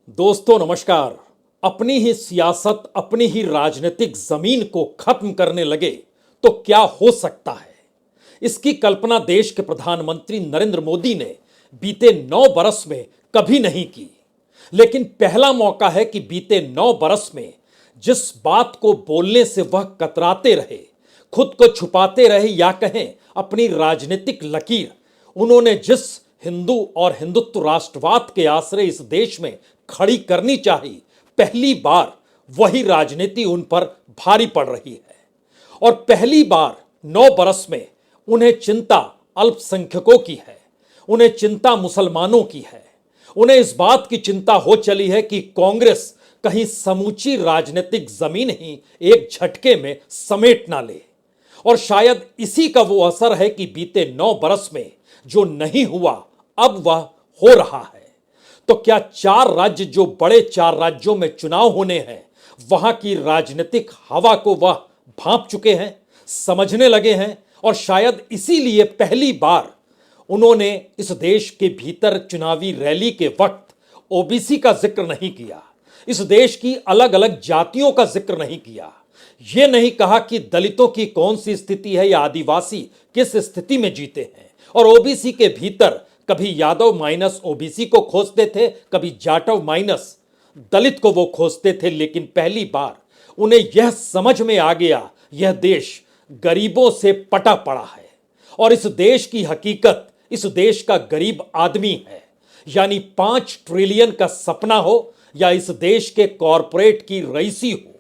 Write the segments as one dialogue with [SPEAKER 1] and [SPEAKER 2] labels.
[SPEAKER 1] दोस्तों नमस्कार। अपनी ही सियासत, अपनी ही राजनीतिक जमीन को खत्म करने लगे तो क्या हो सकता है, इसकी कल्पना देश के प्रधानमंत्री नरेंद्र मोदी ने बीते 9 बरस में कभी नहीं की। लेकिन पहला मौका है कि बीते 9 बरस में जिस बात को बोलने से वह कतराते रहे, खुद को छुपाते रहे या कहें अपनी राजनीतिक लकीर, उन्होंने जिस हिंदू और हिंदुत्व राष्ट्रवाद के आश्रय इस देश में खड़ी करनी चाहिए, पहली बार वही राजनीति उन पर भारी पड़ रही है। और पहली बार 9 बरस में उन्हें चिंता अल्पसंख्यकों की है, उन्हें चिंता मुसलमानों की है, उन्हें इस बात की चिंता हो चली है कि कांग्रेस कहीं समूची राजनीतिक जमीन ही एक झटके में समेट ना ले। और शायद इसी का वो असर है कि बीते 9 बरस में जो नहीं हुआ अब वह हो रहा है। तो क्या 4 राज्य, जो बड़े 4 राज्यों में चुनाव होने हैं, वहां की राजनीतिक हवा को वह भांप चुके हैं, समझने लगे हैं? और शायद इसीलिए पहली बार उन्होंने इस देश के भीतर चुनावी रैली के वक्त ओबीसी का जिक्र नहीं किया, इस देश की अलग अलग जातियों का जिक्र नहीं किया, यह नहीं कहा कि दलितों की कौन सी स्थिति है या आदिवासी किस स्थिति में जीते हैं। और ओबीसी के भीतर कभी यादव माइनस ओबीसी को खोजते थे, कभी जाटव माइनस दलित को वो खोजते थे। लेकिन पहली बार उन्हें यह समझ में आ गया, यह देश गरीबों से पटा पड़ा है और इस देश की हकीकत, इस देश का गरीब आदमी है। यानी 5 ट्रिलियन का सपना हो या इस देश के कॉरपोरेट की रईसी हो,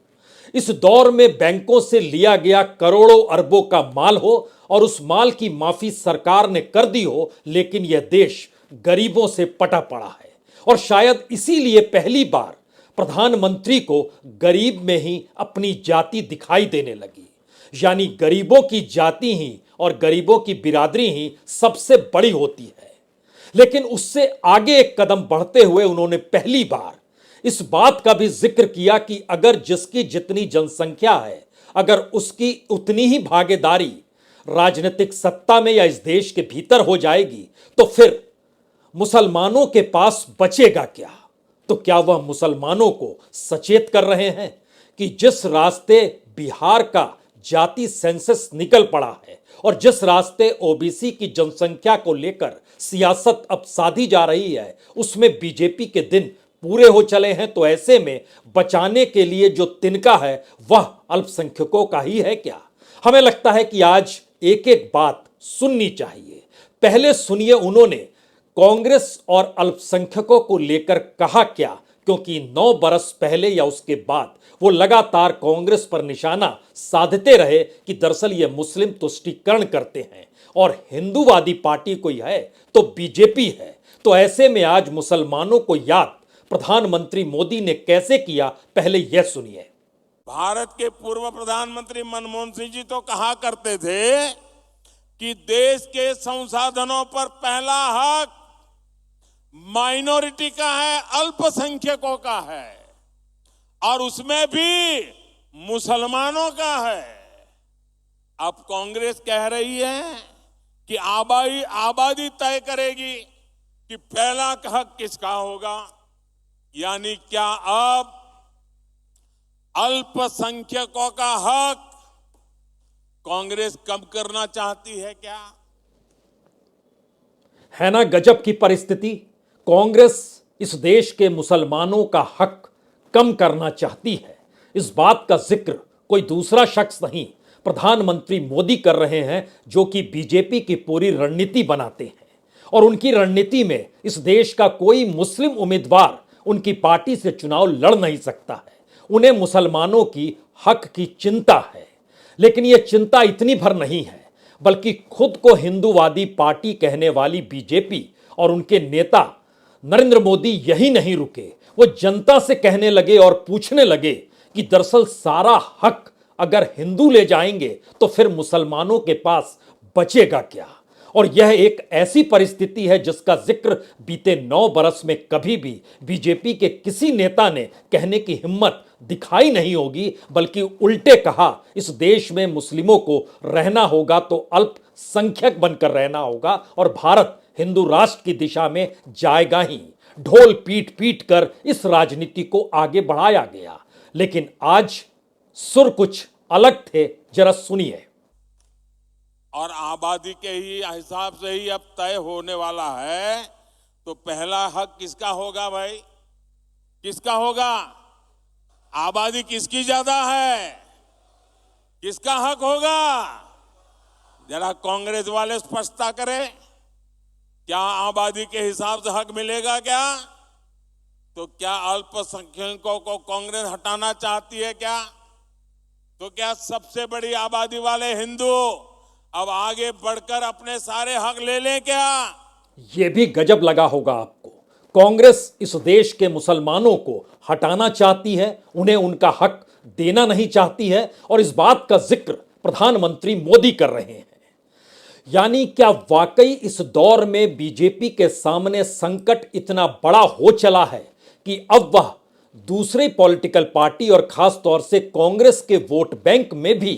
[SPEAKER 1] इस दौर में बैंकों से लिया गया करोड़ों अरबों का माल हो और उस माल की माफी सरकार ने कर दी हो, लेकिन यह देश गरीबों से पटा पड़ा है। और शायद इसीलिए पहली बार प्रधानमंत्री को गरीब में ही अपनी जाति दिखाई देने लगी। यानी गरीबों की जाति ही और गरीबों की बिरादरी ही सबसे बड़ी होती है। लेकिन उससे आगे एक कदम बढ़ते हुए उन्होंने पहली बार इस बात का भी जिक्र किया कि अगर जिसकी जितनी जनसंख्या है, अगर उसकी उतनी ही भागीदारी राजनीतिक सत्ता में या इस देश के भीतर हो जाएगी तो फिर मुसलमानों के पास बचेगा क्या? तो क्या वह मुसलमानों को सचेत कर रहे हैं कि जिस रास्ते बिहार का जाति सेंसस निकल पड़ा है और जिस रास्ते ओबीसी की जनसंख्या को लेकर सियासत अब साधी जा रही है, उसमें बीजेपी के दिन पूरे हो चले हैं। तो ऐसे में बचाने के लिए जो तिनका है वह अल्पसंख्यकों का ही है क्या? हमें लगता है कि आज एक एक बात सुननी चाहिए। पहले सुनिए उन्होंने कांग्रेस और अल्पसंख्यकों को लेकर कहा क्या, क्योंकि 9 बरस पहले या उसके बाद वो लगातार कांग्रेस पर निशाना साधते रहे कि दरअसल ये मुस्लिम तुष्टीकरण करते हैं और हिंदूवादी पार्टी कोई है तो बीजेपी है। तो ऐसे में आज मुसलमानों को याद प्रधानमंत्री मोदी ने कैसे किया, पहले यह सुनिए।
[SPEAKER 2] भारत के पूर्व प्रधानमंत्री मनमोहन सिंह जी तो कहा करते थे कि देश के संसाधनों पर पहला हक माइनॉरिटी का है, अल्पसंख्यकों का है और उसमें भी मुसलमानों का है। अब कांग्रेस कह रही है कि आबादी तय करेगी कि पहला हक किसका होगा। यानी क्या अब अल्पसंख्यकों का हक कांग्रेस कम करना चाहती है क्या?
[SPEAKER 1] है ना गजब की परिस्थिति। कांग्रेस इस देश के मुसलमानों का हक कम करना चाहती है। इस बात का जिक्र कोई दूसरा शख्स नहीं, प्रधानमंत्री मोदी कर रहे हैं, जो कि बीजेपी की पूरी रणनीति बनाते हैं। और उनकी रणनीति में इस देश का कोई मुस्लिम उम्मीदवार उनकी पार्टी से चुनाव लड़ नहीं सकता है। उन्हें मुसलमानों की हक की चिंता है। लेकिन यह चिंता इतनी भर नहीं है, बल्कि खुद को हिंदूवादी पार्टी कहने वाली बीजेपी और उनके नेता नरेंद्र मोदी यही नहीं रुके, वो जनता से कहने लगे और पूछने लगे कि दरअसल सारा हक अगर हिंदू ले जाएंगे तो फिर मुसलमानों के पास बचेगा क्या। और यह एक ऐसी परिस्थिति है जिसका जिक्र बीते 9 बरस में कभी भी बीजेपी के किसी नेता ने कहने की हिम्मत दिखाई नहीं होगी, बल्कि उल्टे कहा इस देश में मुस्लिमों को रहना होगा तो अल्पसंख्यक बनकर रहना होगा और भारत हिंदू राष्ट्र की दिशा में जाएगा ही। ढोल पीट पीट कर इस राजनीति को आगे बढ़ाया गया। लेकिन आज सुर कुछ अलग थे, जरा सुनिए।
[SPEAKER 2] और आबादी के ही हिसाब से ही अब तय होने वाला है। तो पहला हक किसका होगा भाई? किसका होगा? आबादी किसकी ज्यादा है? किसका हक होगा? जरा कांग्रेस वाले स्पष्टता करें। क्या आबादी के हिसाब से हक मिलेगा क्या? तो क्या अल्पसंख्यकों को कांग्रेस हटाना चाहती है क्या? तो क्या सबसे बड़ी आबादी वाले हिंदू अब आगे बढ़कर अपने सारे हक ले लें क्या?
[SPEAKER 1] यह भी गजब लगा होगा आपको। कांग्रेस इस देश के मुसलमानों को हटाना चाहती है, उन्हें उनका हक देना नहीं चाहती है, और इस बात का जिक्र प्रधानमंत्री मोदी कर रहे हैं। यानी क्या वाकई इस दौर में बीजेपी के सामने संकट इतना बड़ा हो चला है कि अब वह दूसरी पॉलिटिकल पार्टी और खास तौर से कांग्रेस के वोट बैंक में भी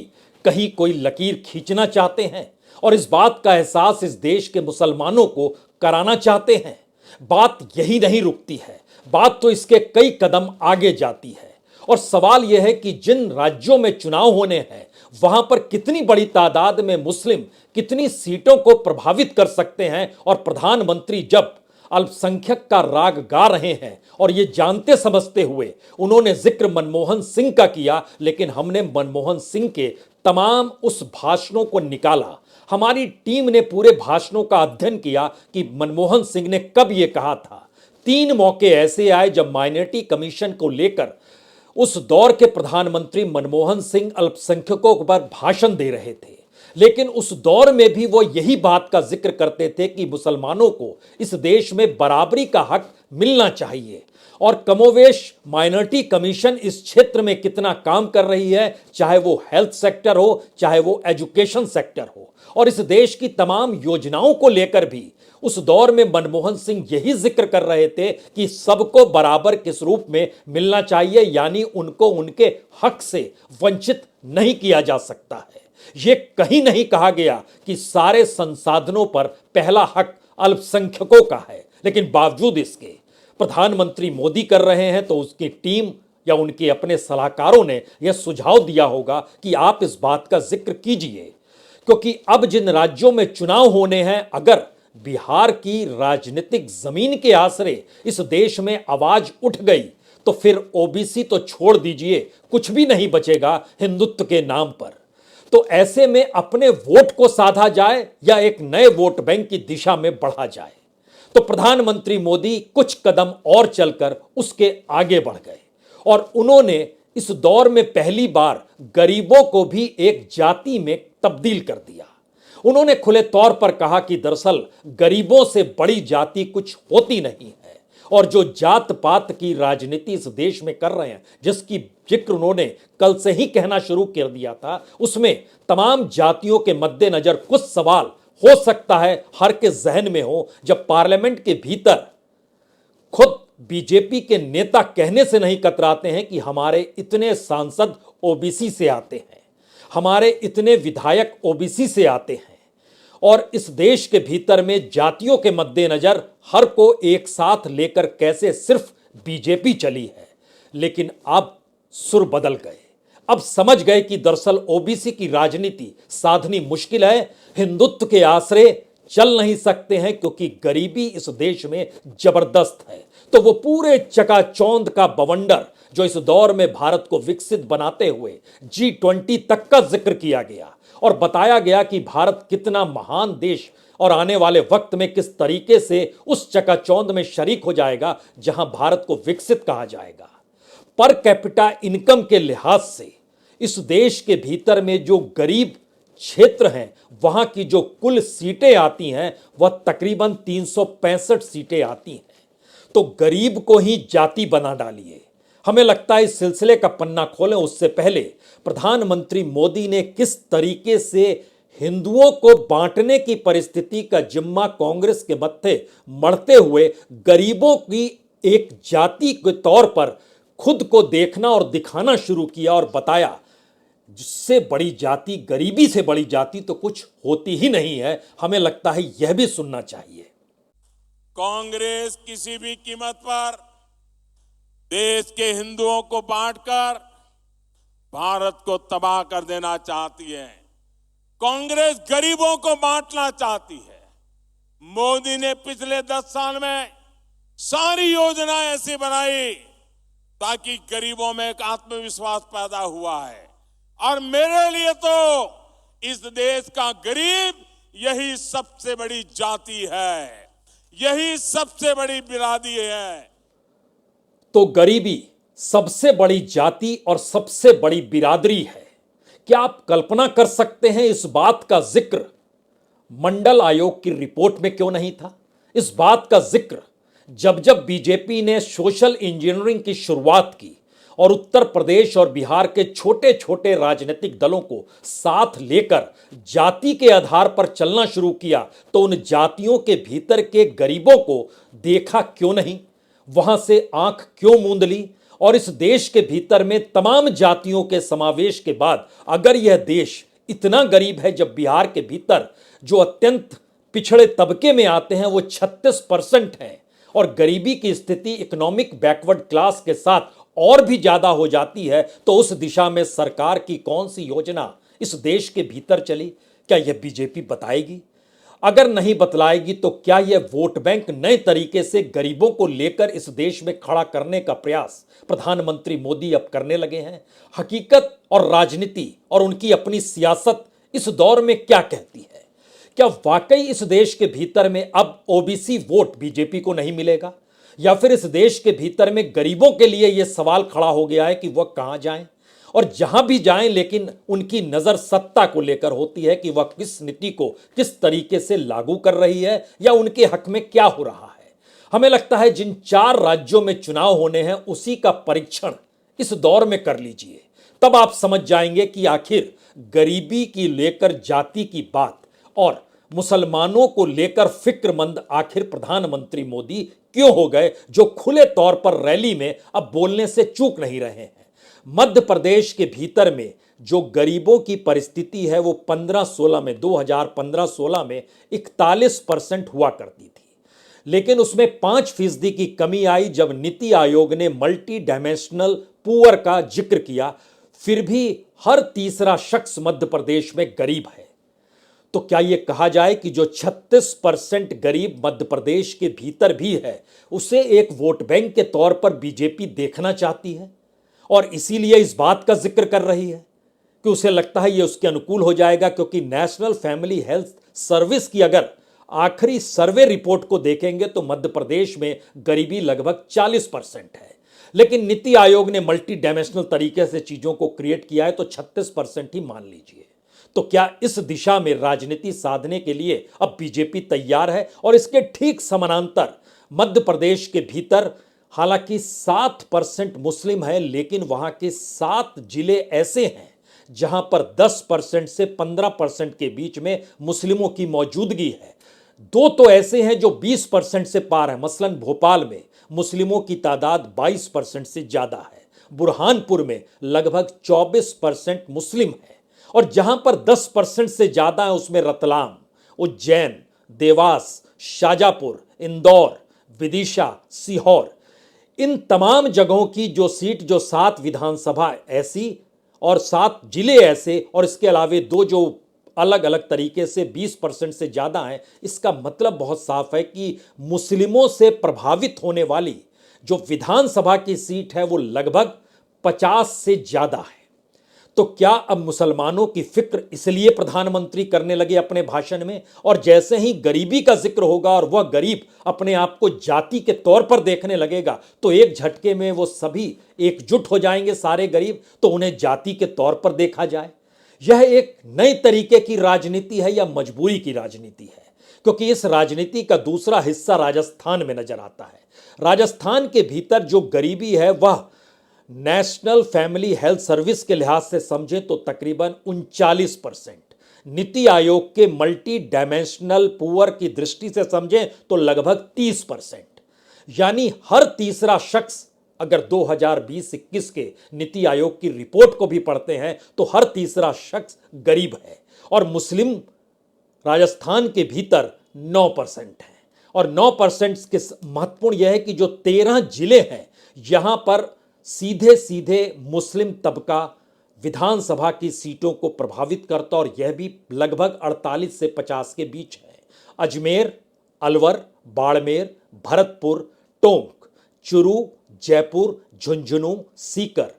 [SPEAKER 1] कहीं कोई लकीर खींचना चाहते हैं और इस बात का एहसास इस देश के मुसलमानों को कराना चाहते हैं? बात यही नहीं रुकती है, बात तो इसके कई कदम आगे जाती है। और सवाल यह है कि जिन राज्यों में चुनाव होने हैं वहां पर कितनी बड़ी तादाद में मुस्लिम कितनी सीटों को प्रभावित कर सकते हैं। और प्रधानमंत्री जब अल्पसंख्यक का राग गा रहे हैं और ये जानते समझते हुए उन्होंने जिक्र मनमोहन सिंह का किया, लेकिन हमने मनमोहन सिंह के तमाम उस भाषणों को निकाला। हमारी टीम ने पूरे भाषणों का अध्ययन किया कि मनमोहन सिंह ने कब यह कहा था। 3 मौके ऐसे आए जब माइनॉरिटी कमीशन को लेकर उस दौर के प्रधानमंत्री मनमोहन सिंह अल्पसंख्यकों पर भाषण दे रहे थे, लेकिन उस दौर में भी वो यही बात का जिक्र करते थे कि मुसलमानों को इस देश में बराबरी का हक मिलना चाहिए। और कमोवेश माइनॉरिटी कमीशन इस क्षेत्र में कितना काम कर रही है, चाहे वो हेल्थ सेक्टर हो, चाहे वो एजुकेशन सेक्टर हो, और इस देश की तमाम योजनाओं को लेकर भी उस दौर में मनमोहन सिंह यही जिक्र कर रहे थे कि सबको बराबर किस रूप में मिलना चाहिए, यानी उनको उनके हक से वंचित नहीं किया जा सकता है। यह कहीं नहीं कहा गया कि सारे संसाधनों पर पहला हक अल्पसंख्यकों का है, लेकिन बावजूद इसके प्रधानमंत्री मोदी कर रहे हैं तो उसकी टीम या उनके अपने सलाहकारों ने यह सुझाव दिया होगा कि आप इस बात का जिक्र कीजिए, क्योंकि अब जिन राज्यों में चुनाव होने हैं, अगर बिहार की राजनीतिक जमीन के आसरे इस देश में आवाज उठ गई तो फिर ओबीसी तो छोड़ दीजिए, कुछ भी नहीं बचेगा हिंदुत्व के नाम पर। तो ऐसे में अपने वोट को साधा जाए या एक नए वोट बैंक की दिशा में बढ़ा जाए। तो प्रधानमंत्री मोदी कुछ कदम और चलकर उसके आगे बढ़ गए और उन्होंने इस दौर में पहली बार गरीबों को भी एक जाति में तब्दील कर दिया। उन्होंने खुले तौर पर कहा कि दरअसल गरीबों से बड़ी जाति कुछ होती नहीं है, और जो जात पात की राजनीति इस देश में कर रहे हैं, जिसकी जिक्र उन्होंने कल से ही कहना शुरू कर दिया था, उसमें तमाम जातियों के मद्देनजर कुछ सवाल हो सकता है हर के जहन में हो, जब पार्लियामेंट के भीतर खुद बीजेपी के नेता कहने से नहीं कतराते हैं कि हमारे इतने सांसद ओबीसी से आते हैं, हमारे इतने विधायक ओबीसी से आते हैं, और इस देश के भीतर में जातियों के मद्देनजर हर को एक साथ लेकर कैसे सिर्फ बीजेपी चली है। लेकिन अब सुर बदल गए, अब समझ गए कि दरअसल ओबीसी की राजनीति साधनी मुश्किल है, हिंदुत्व के आसरे चल नहीं सकते हैं, क्योंकि गरीबी इस देश में जबरदस्त है। तो वो पूरे चकाचौंध का बवंडर जो इस दौर में भारत को विकसित बनाते हुए G20 तक का जिक्र किया गया और बताया गया कि भारत कितना महान देश और आने वाले वक्त में किस तरीके से उस चकाचौंध में शरीक हो जाएगा जहां भारत को विकसित कहा जाएगा। पर कैपिटा इनकम के लिहाज से इस देश के भीतर में जो गरीब क्षेत्र हैं, वहां की जो कुल सीटें आती हैं वह तकरीबन 365 सीटें आती हैं। तो गरीब को ही जाति बना डालिए। हमें लगता है इस सिलसिले का पन्ना खोलें उससे पहले प्रधानमंत्री मोदी ने किस तरीके से हिंदुओं को बांटने की परिस्थिति का जिम्मा कांग्रेस के मत्थे मढ़ते हुए गरीबों की एक जाति के तौर पर खुद को देखना और दिखाना शुरू किया और बताया जिससे बड़ी जाति, गरीबी से बड़ी जाति तो कुछ होती ही नहीं है। हमें लगता है यह भी सुनना चाहिए।
[SPEAKER 2] कांग्रेस किसी भी कीमत पर देश के हिंदुओं को बांटकर भारत को तबाह कर देना चाहती है। कांग्रेस गरीबों को बांटना चाहती है। मोदी ने पिछले 10 साल में सारी योजनाएं ऐसी बनाई ताकि गरीबों में एक आत्मविश्वास पैदा हुआ है। और मेरे लिए तो इस देश का गरीब यही सबसे बड़ी जाति है, यही सबसे बड़ी बिरादरी है।
[SPEAKER 1] तो गरीबी सबसे बड़ी जाति और सबसे बड़ी बिरादरी है। क्या आप कल्पना कर सकते हैं इस बात का जिक्र मंडल आयोग की रिपोर्ट में क्यों नहीं था? इस बात का जिक्र जब जब बीजेपी ने सोशल इंजीनियरिंग की शुरुआत की और उत्तर प्रदेश और बिहार के छोटे छोटे राजनीतिक दलों को साथ लेकर जाति के आधार पर चलना शुरू किया, तो उन जातियों के भीतर के गरीबों को देखा क्यों नहीं? वहां से आंख क्यों मूंद ली? और इस देश के भीतर में तमाम जातियों के समावेश के बाद अगर यह देश इतना गरीब है, जब बिहार के भीतर जो अत्यंत पिछड़े तबके में आते हैं वो 36% हैं और गरीबी की स्थिति इकोनॉमिक बैकवर्ड क्लास के साथ और भी ज्यादा हो जाती है, तो उस दिशा में सरकार की कौन सी योजना इस देश के भीतर चली? क्या यह बीजेपी बताएगी? अगर नहीं बतलाएगी तो क्या यह वोट बैंक नए तरीके से गरीबों को लेकर इस देश में खड़ा करने का प्रयास प्रधानमंत्री मोदी अब करने लगे हैं? हकीकत और राजनीति और उनकी अपनी सियासत इस दौर में क्या कहती है? क्या वाकई इस देश के भीतर में अब ओबीसी वोट बीजेपी को नहीं मिलेगा, या फिर इस देश के भीतर में गरीबों के लिए यह सवाल खड़ा हो गया है कि वह कहां जाएं? और जहां भी जाएं लेकिन उनकी नजर सत्ता को लेकर होती है कि वह किस नीति को किस तरीके से लागू कर रही है या उनके हक में क्या हो रहा है। हमें लगता है जिन 4 राज्यों में चुनाव होने हैं उसी का परीक्षण इस दौर में कर लीजिए, तब आप समझ जाएंगे कि आखिर गरीबी की लेकर जाति की बात और मुसलमानों को लेकर फिक्रमंद आखिर प्रधानमंत्री मोदी क्यों हो गए, जो खुले तौर पर रैली में अब बोलने से चूक नहीं रहे हैं। मध्य प्रदेश के भीतर में जो गरीबों की परिस्थिति है वो 15-16 में 2015-16 में 41% हुआ करती थी, लेकिन उसमें 5% की कमी आई जब नीति आयोग ने मल्टी डायमेंशनल पुअर का जिक्र किया। फिर भी हर तीसरा शख्स मध्य प्रदेश में गरीब है। तो क्या यह कहा जाए कि जो 36% गरीब मध्य प्रदेश के भीतर भी है उसे एक वोट बैंक के तौर पर बीजेपी देखना चाहती है और इसीलिए इस बात का जिक्र कर रही है कि उसे लगता है यह उसके अनुकूल हो जाएगा? क्योंकि नेशनल फैमिली हेल्थ सर्विस की अगर आखिरी सर्वे रिपोर्ट को देखेंगे तो मध्य प्रदेश में गरीबी लगभग 40% है, लेकिन नीति आयोग ने मल्टी डायमेंशनल तरीके से चीजों को क्रिएट किया है तो 36% ही मान लीजिए। तो क्या इस दिशा में राजनीति साधने के लिए अब बीजेपी तैयार है? और इसके ठीक समानांतर मध्य प्रदेश के भीतर हालांकि 7% मुस्लिम है, लेकिन वहां के 7 जिले ऐसे हैं जहां पर 10% से 15% के बीच में मुस्लिमों की मौजूदगी है। 2 तो ऐसे हैं जो 20% से पार है। मसलन भोपाल में मुस्लिमों की तादाद 22% से ज्यादा है, बुरहानपुर में लगभग 24% मुस्लिम है, और जहां पर 10% से ज्यादा है उसमें रतलाम, उज्जैन, देवास, शाजापुर, इंदौर, विदिशा, सीहोर, इन तमाम जगहों की जो सीट, जो 7 विधानसभा ऐसी और 7 जिले ऐसे, और इसके अलावे 2 जो अलग अलग तरीके से 20% से ज्यादा हैं, इसका मतलब बहुत साफ है कि मुस्लिमों से प्रभावित होने वाली जो विधानसभा की सीट है वो लगभग 50 से ज्यादा है। तो क्या अब मुसलमानों की फिक्र इसलिए प्रधानमंत्री करने लगे अपने भाषण में? और जैसे ही गरीबी का जिक्र होगा और वह गरीब अपने आप को जाति के तौर पर देखने लगेगा तो एक झटके में वो सभी एकजुट हो जाएंगे, सारे गरीब, तो उन्हें जाति के तौर पर देखा जाए। यह एक नए तरीके की राजनीति है या मजबूरी की राजनीति है? क्योंकि इस राजनीति का दूसरा हिस्सा राजस्थान में नजर आता है। राजस्थान के भीतर जो गरीबी है वह नेशनल फैमिली हेल्थ सर्विस के लिहाज से समझें तो तकरीबन 39%, नीति आयोग के मल्टी डायमेंशनल पुअर की दृष्टि से समझें तो लगभग 30%, यानी हर तीसरा शख्स, अगर 2020-21 के नीति आयोग की रिपोर्ट को भी पढ़ते हैं तो हर तीसरा शख्स गरीब है। और मुस्लिम राजस्थान के भीतर 9% है। और 9% के महत्वपूर्ण यह है कि जो 13 जिले हैं यहां पर सीधे सीधे मुस्लिम तबका विधानसभा की सीटों को प्रभावित करता, और यह भी लगभग 48 से 50 के बीच है। अजमेर, अलवर, बाड़मेर, भरतपुर, टोंक, चुरू, जयपुर, झुंझुनू, सीकर,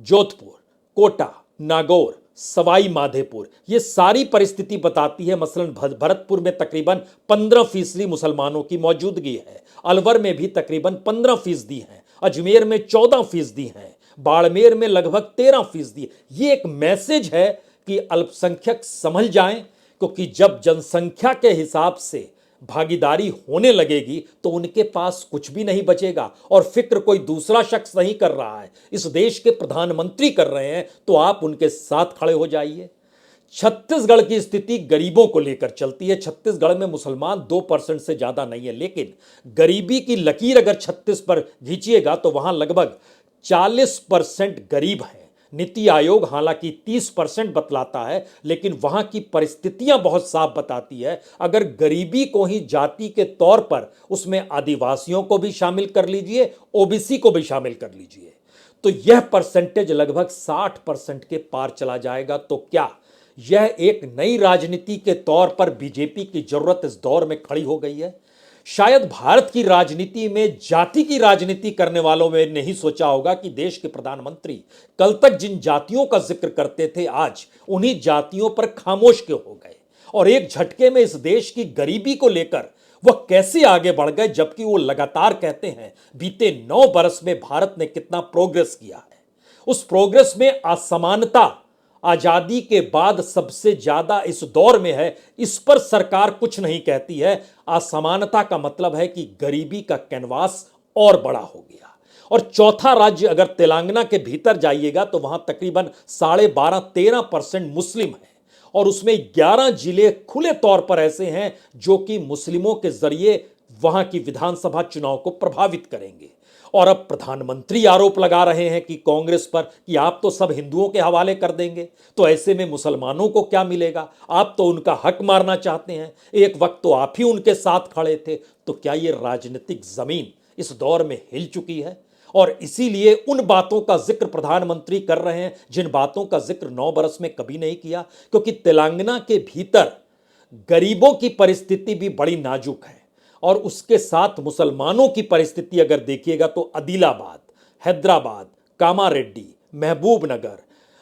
[SPEAKER 1] जोधपुर, कोटा, नागौर, सवाई माधोपुर, ये सारी परिस्थिति बताती है। मसलन भरतपुर में तकरीबन 15% मुसलमानों की मौजूदगी है, अलवर में भी तकरीबन 15% है, अजमेर में 14% है, बाड़मेर में लगभग 13%। ये एक मैसेज है कि अल्पसंख्यक समझ जाएं, क्योंकि जब जनसंख्या के हिसाब से भागीदारी होने लगेगी तो उनके पास कुछ भी नहीं बचेगा। और फिक्र कोई दूसरा शख्स नहीं कर रहा है, इस देश के प्रधानमंत्री कर रहे हैं, तो आप उनके साथ खड़े हो जाइए। छत्तीसगढ़ की स्थिति गरीबों को लेकर चलती है। छत्तीसगढ़ में मुसलमान 2% से ज्यादा नहीं है, लेकिन गरीबी की लकीर अगर 36 पर खींचिएगा तो वहां लगभग 40% गरीब हैं। नीति आयोग हालांकि 30% बतलाता है, लेकिन वहां की परिस्थितियां बहुत साफ बताती है। अगर गरीबी को ही जाति के तौर पर, उसमें आदिवासियों को भी शामिल कर लीजिए, ओबीसी को भी शामिल कर लीजिए, तो यह परसेंटेज लगभग 60% के पार चला जाएगा। तो क्या यह एक नई राजनीति के तौर पर बीजेपी की जरूरत इस दौर में खड़ी हो गई है? शायद भारत की राजनीति में जाति की राजनीति करने वालों में नहीं सोचा होगा कि देश के प्रधानमंत्री कल तक जिन जातियों का जिक्र करते थे, आज उन्हीं जातियों पर खामोश क्यों हो गए, और एक झटके में इस देश की गरीबी को लेकर वह कैसे आगे बढ़ गए, जबकि वो लगातार कहते हैं बीते 9 बरस में भारत ने कितना प्रोग्रेस किया है। उस प्रोग्रेस में असमानता आजादी के बाद सबसे ज्यादा इस दौर में है, इस पर सरकार कुछ नहीं कहती है। असमानता का मतलब है कि गरीबी का कैनवास और बड़ा हो गया। और चौथा राज्य अगर तेलंगाना के भीतर जाइएगा तो वहां तकरीबन 12.5-13% मुस्लिम है, और उसमें 11 जिले खुले तौर पर ऐसे हैं जो कि मुस्लिमों के जरिए वहां की विधानसभा चुनाव को प्रभावित करेंगे। और अब प्रधानमंत्री आरोप लगा रहे हैं कि कांग्रेस पर कि आप तो सब हिंदुओं के हवाले कर देंगे, तो ऐसे में मुसलमानों को क्या मिलेगा? आप तो उनका हक मारना चाहते हैं, एक वक्त तो आप ही उनके साथ खड़े थे। तो क्या ये राजनीतिक जमीन इस दौर में हिल चुकी है? और इसीलिए उन बातों का जिक्र प्रधानमंत्री कर रहे हैं जिन बातों का जिक्र 9 बरस में कभी नहीं किया, क्योंकि तेलंगाना के भीतर गरीबों की परिस्थिति भी बड़ी नाजुक है। और उसके साथ मुसलमानों की परिस्थिति अगर देखिएगा तो आदिलाबाद, हैदराबाद, कामारेड्डी, महबूबनगर,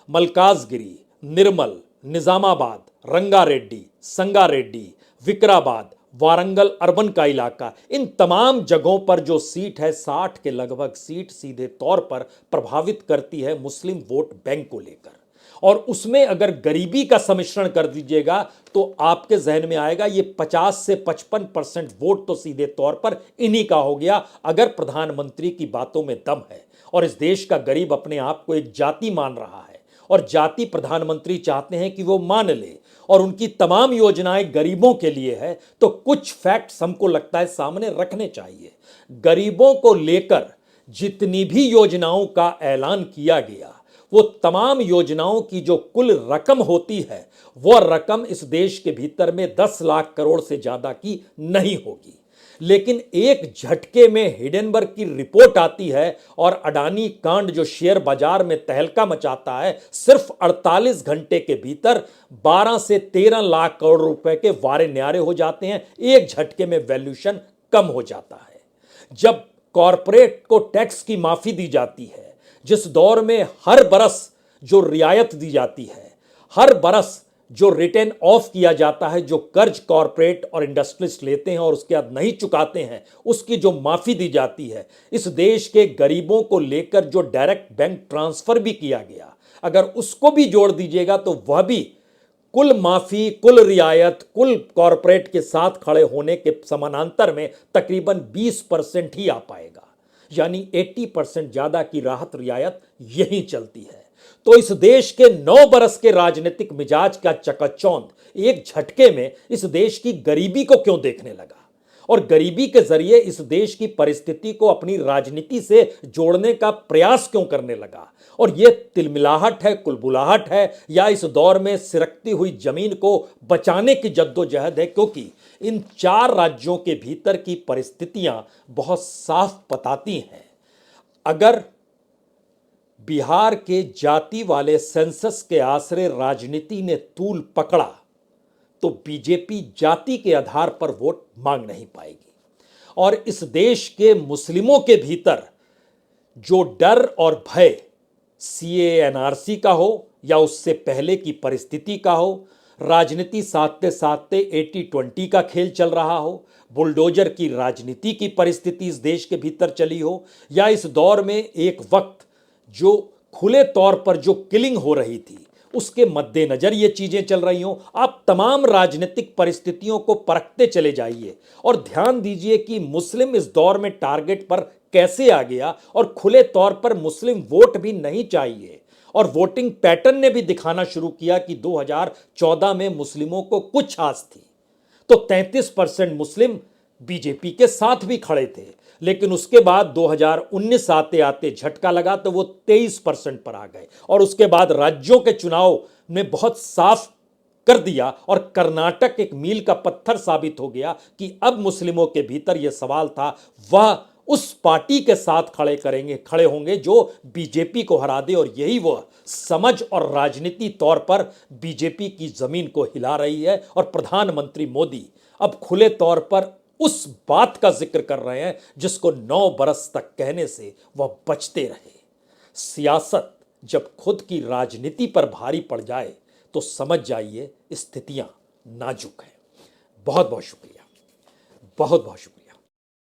[SPEAKER 1] मलकाजगिरी, निर्मल, निजामाबाद, रंगारेड्डी, संगारेड्डी, विकाराबाद, वारंगल अर्बन का इलाका, इन तमाम जगहों पर जो सीट है 60 के लगभग सीट सीधे तौर पर प्रभावित करती है मुस्लिम वोट बैंक को लेकर। और उसमें अगर गरीबी का सम्मिश्रण कर दीजिएगा तो आपके जहन में आएगा ये 50 से 55% वोट तो सीधे तौर पर इन्हीं का हो गया, अगर प्रधानमंत्री की बातों में दम है। और इस देश का गरीब अपने आप को एक जाति मान रहा है, और जाति प्रधानमंत्री चाहते हैं कि वो मान ले, और उनकी तमाम योजनाएं गरीबों के लिए है। तो कुछ फैक्ट्स हमको लगता है सामने रखने चाहिए। गरीबों को लेकर जितनी भी योजनाओं का ऐलान किया गया, वो तमाम योजनाओं की जो कुल रकम होती है, वह रकम इस देश के भीतर में 10 लाख करोड़ से ज्यादा की नहीं होगी। लेकिन एक झटके में हिडेनबर्ग की रिपोर्ट आती है, और अडानी कांड जो शेयर बाजार में तहलका मचाता है, सिर्फ 48 घंटे के भीतर 12 से 13 लाख करोड़ रुपए के वारे न्यारे हो जाते हैं। एक झटके में वैल्यूएशन कम हो जाता है। जब कॉरपोरेट को टैक्स की माफी दी जाती है, जिस दौर में हर बरस जो रियायत दी जाती है, हर बरस जो रिटर्न ऑफ किया जाता है, जो कर्ज कॉरपोरेट और इंडस्ट्रियलिस्ट लेते हैं और उसके बाद नहीं चुकाते हैं, उसकी जो माफी दी जाती है, इस देश के गरीबों को लेकर जो डायरेक्ट बैंक ट्रांसफर भी किया गया, अगर उसको भी जोड़ दीजिएगा तो वह भी कुल माफी, कुल रियायत, कुल कॉरपोरेट के साथ खड़े होने के समानांतर में तकरीबन 20% ही आ पाएगा। यानी 80% ज्यादा की राहत रियायत यही चलती है। तो इस देश के 9 बरस के राजनीतिक मिजाज का चकाचौंध एक झटके में इस देश की गरीबी को क्यों देखने लगा? और गरीबी के जरिए इस देश की परिस्थिति को अपनी राजनीति से जोड़ने का प्रयास क्यों करने लगा? और यह तिलमिलाहट है, कुलबुलाहट है, या इस दौर में सिरकती हुई जमीन को बचाने की जद्दोजहद है? क्योंकि इन 4 राज्यों के भीतर की परिस्थितियां बहुत साफ बताती हैं। अगर बिहार के जाति वाले सेंसस के आसरे राजनीति ने तूल पकड़ा तो बीजेपी जाति के आधार पर वोट मांग नहीं पाएगी। और इस देश के मुस्लिमों के भीतर जो डर और भय सीए एनआरसी का हो या उससे पहले की परिस्थिति का हो, राजनीति साधते साधते 80-20 का खेल चल रहा हो, बुलडोजर की राजनीति की परिस्थिति इस देश के भीतर चली हो, या इस दौर में एक वक्त जो खुले तौर पर जो किलिंग हो रही थी उसके मद्देनजर ये चीजें चल रही हों, आप तमाम राजनीतिक परिस्थितियों को परखते चले जाइए और ध्यान दीजिए कि मुस्लिम इस दौर में टारगेट पर कैसे आ गया। और खुले तौर पर मुस्लिम वोट भी नहीं चाहिए, और वोटिंग पैटर्न ने भी दिखाना शुरू किया कि 2014 में मुस्लिमों को कुछ आस थी तो 33% मुस्लिम बीजेपी के साथ भी खड़े थे, लेकिन उसके बाद 2019 आते आते झटका लगा तो वो 23% पर आ गए। और उसके बाद राज्यों के चुनाव ने बहुत साफ कर दिया और कर्नाटक एक मील का पत्थर साबित हो गया कि अब मुस्लिमों के भीतर यह सवाल था, वह उस पार्टी के साथ खड़े होंगे जो बीजेपी को हरा दे। और यही वह समझ और राजनीति तौर पर बीजेपी की जमीन को हिला रही है। और प्रधानमंत्री मोदी अब खुले तौर पर उस बात का जिक्र कर रहे हैं जिसको 9 बरस तक कहने से वह बचते रहे। सियासत जब खुद की राजनीति पर भारी पड़ जाए तो समझ जाइए स्थितियां नाजुक हैं। बहुत बहुत शुक्रिया, बहुत बहुत शुक्रिया।